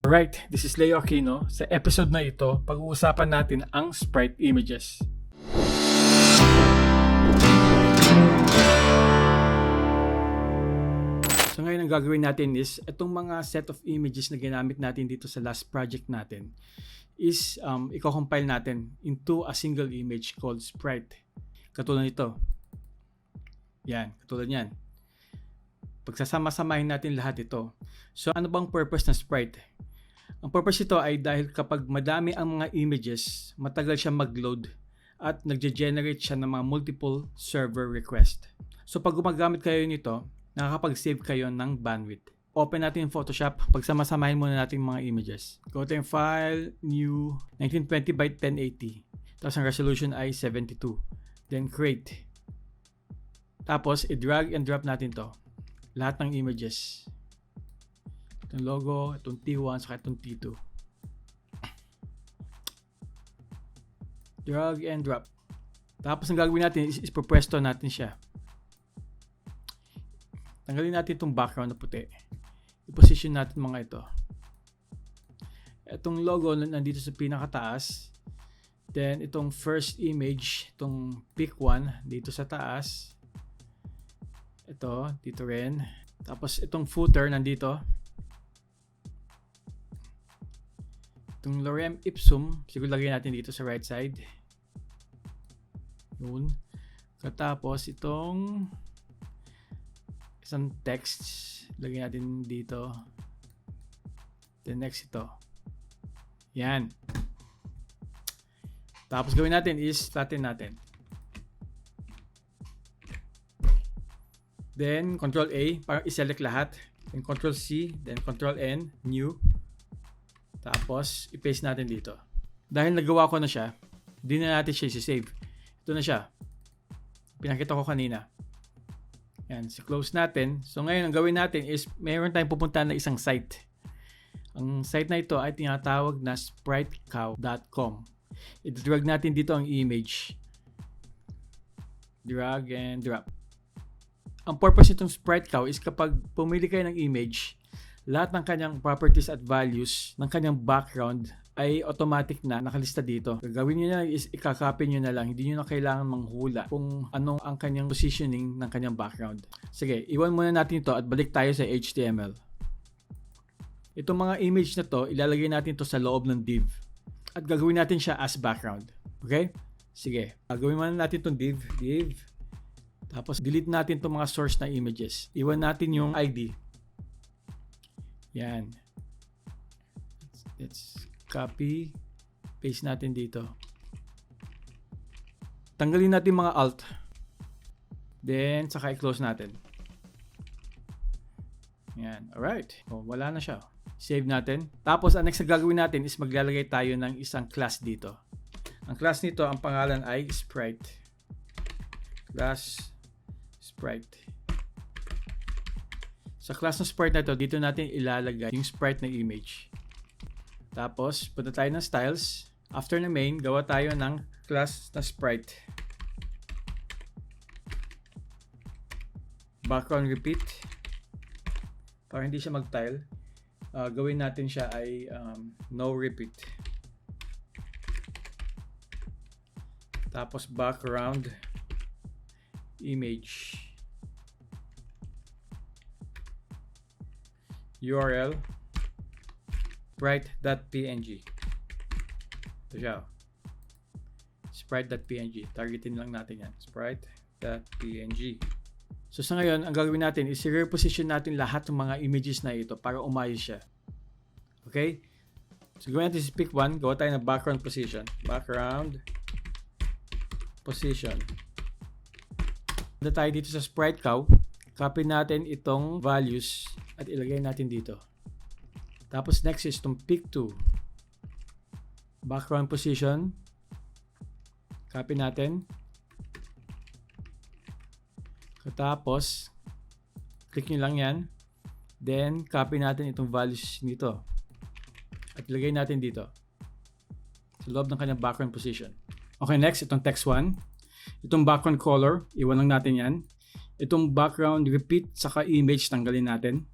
Alright, this is Leo Aquino. Sa episode na ito, pag-uusapan natin ang sprite images. So ngayon ang gagawin natin is, itong mga set of images na ginamit natin dito sa last project natin is i-compile natin into a single image called sprite. Katulad nito. Yan, katulad yan. Pagsasama-samahin natin lahat ito. So ano bang purpose ng sprite? Ang purpose ito ay dahil kapag madami ang mga images, matagal siya mag-load at nagge-generate siya ng mga multiple server request. So pag gumagamit kayo nito, nakakapag-save kayo ng bandwidth. Open natin yung Photoshop, pagsama-samahin muna natin mga images. Go to yung file, new, 1920 by 1080. Tapos ang resolution ay 72. Then create. Tapos i-drag and drop natin to. Lahat ng images. Itong logo, itong T1, saka itong T2. Drag and drop. Tapos ang gagawin natin is pupwesto natin siya. Tanggalin natin itong background na puti. I-position natin mga ito. Itong logo nandito sa pinakataas. Then itong first image, itong pick 1 dito sa taas. Ito, dito rin. Tapos itong footer nandito. Itong lorem ipsum, siguro lagyan natin dito sa right side. Yun. Katapos itong isang text, lagyan natin dito. Then next ito. Yan. Tapos gawin natin is flatten natin. Then Control A para i-select lahat. Then Control C, then Control N, new. Tapos i-paste natin dito. Dahil nagawa ko na siya, hindi na natin siya i-save. Ito na siya. Pinakita ko kanina. Yan, so close natin. So ngayon ang gawin natin is mayroon tayong pupunta na isang site. Ang site na ito ay tinatawag na spritecow.com. I-drag natin dito ang image. Drag and drop. Ang purpose nitong spritecow is kapag pumili kayo ng image, lahat ng kanyang properties at values ng kanyang background ay automatic na nakalista dito. Gagawin nyo na is ikakopy nyo na lang. Hindi nyo na kailangan manghula kung ano ang kanyang positioning ng kanyang background. Sige, iwan muna natin ito at balik tayo sa HTML. Itong mga image na to, ilalagay natin to sa loob ng div. At gagawin natin siya as background. Okay? Sige, gagawin muna natin itong div. Tapos delete natin itong mga source na images. Iwan natin yung ID. Yan. Let's copy. Paste natin dito. Tanggalin natin mga alt. Then, saka i-close natin. Yan. Alright. O, wala na siya. Save natin. Tapos, ang next na gagawin natin is maglalagay tayo ng isang class dito. Ang class nito, ang pangalan ay Sprite. Class Sprite. Sa class ng sprite na ito, dito natin ilalagay yung sprite na image. Tapos, punta tayo ng styles. After na main, gawa tayo ng class na sprite. Background repeat. Para hindi siya mag-tile, gawin natin siya ay no repeat. Tapos, background image. URL sprite.png. Ito siya. Sprite.png. Targetin lang natin yan. Sprite.png. So sa ngayon, ang gagawin natin is i-reposition natin lahat ng mga images na ito para umayos siya. Okay? So gawin natin si pick 1. Gawa tayo ng background position. Background position. Punta tayo dito sa spritecow. Copy natin itong values at ilagay natin dito. Tapos next is itong pick 2. Background position. Copy natin. Tapos click nyo lang yan. Then copy natin itong values nito. At ilagay natin dito. Sa loob ng kanyang background position. Okay, next itong text 1. Itong background color, iwan lang natin yan. Itong background repeat saka image, tanggalin natin.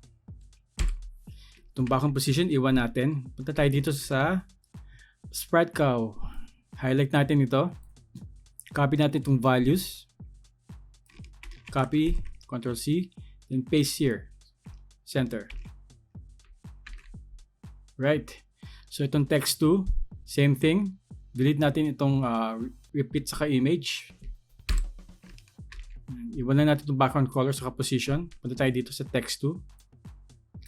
Itong background position, iwan natin. Punta tayo dito sa sprite cow. Highlight natin ito. Copy natin itong values. Copy, Ctrl C, then paste here. Center. Right. So itong text 2, same thing. Delete natin itong repeat saka image. Iwan na natin itong background color saka position. Punta tayo dito sa text 2.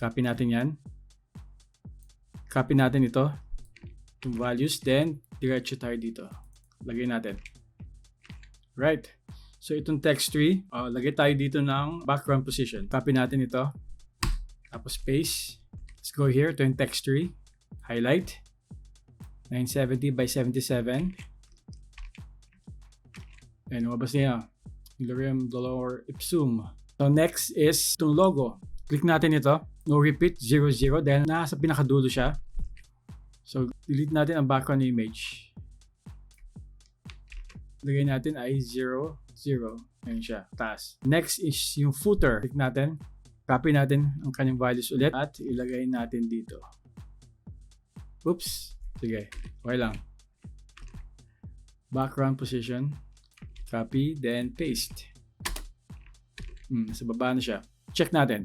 Copy natin yan. Copy natin ito. Itong values. Then, diretso tayo dito. Lagay natin. Right. So, itong text 3. Lagay tayo dito ng background position. Copy natin ito. Tapos, paste. Let's go here. Ito yung text 3. Highlight. 970 by 77. And lumabas niya. Lorem dolor ipsum. So, next is itong logo. Click natin ito. No repeat. 00. Dahil nasa pinakadulo siya. So, delete natin ang background image. Lagay natin ay 0, 0. Ayan siya. Taas. Next is yung footer. Click natin. Copy natin ang kanyang values ulit. At ilagay natin dito. Oops. Sige. Okay lang. Background position. Copy. Then paste. Sa baba na siya. Check natin.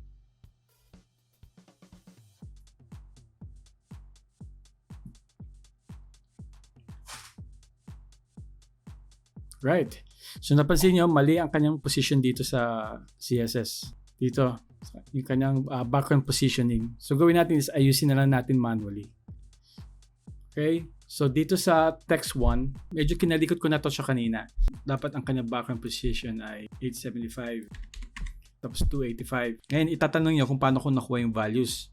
Right. So napansin nyo, mali ang kanyang position dito sa CSS. Dito, yung kanyang background positioning. So gawin natin is ayusin na lang natin manually. Okay. So dito sa text 1, medyo kinalikot ko na to siya kanina. Dapat ang kanyang background position ay 875. Tapos 285. Ngayon itatanong nyo kung paano ko nakuha yung values.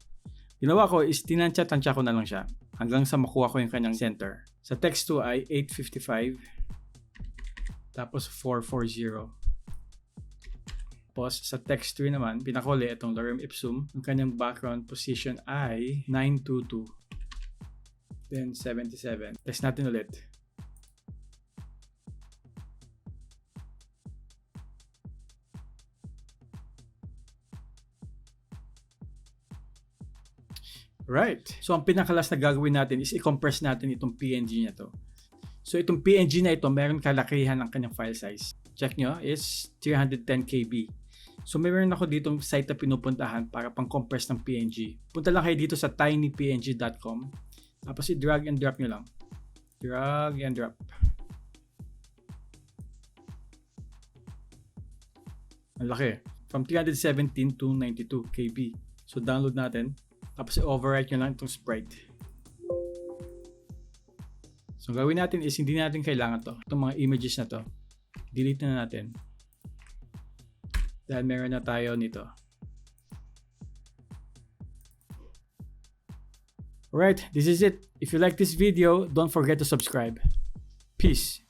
Ginawa ko is tinansya-tansya ko na lang siya hanggang sa makuha ko yung kanyang center. Sa text 2 ay 855. Tapos 440. Tapos sa text 3 naman, pinakuli itong lorem ipsum. Ang kanyang background position ay 922. Then 77. Test natin ulit. Right. So ang pinakalas na gagawin natin is i-compress natin itong PNG niya to. So itong PNG na ito, meron kalakihan ng kanyang file size. Check nyo, is 310 KB. So meron ako ditong site na pinupuntahan para pang-compress ng PNG. Punta lang kayo dito sa tinypng.com. Tapos i-drag and drop nyo lang. Drag and drop. Ang laki. From 317 to 92 KB. So download natin. Tapos i-overwrite nyo lang itong sprite. So gawin natin is hindi natin kailangan to. Itong mga images na to. Delete na natin. Dahil meron na tayo nito. Alright, this is it. If you like this video, don't forget to subscribe. Peace.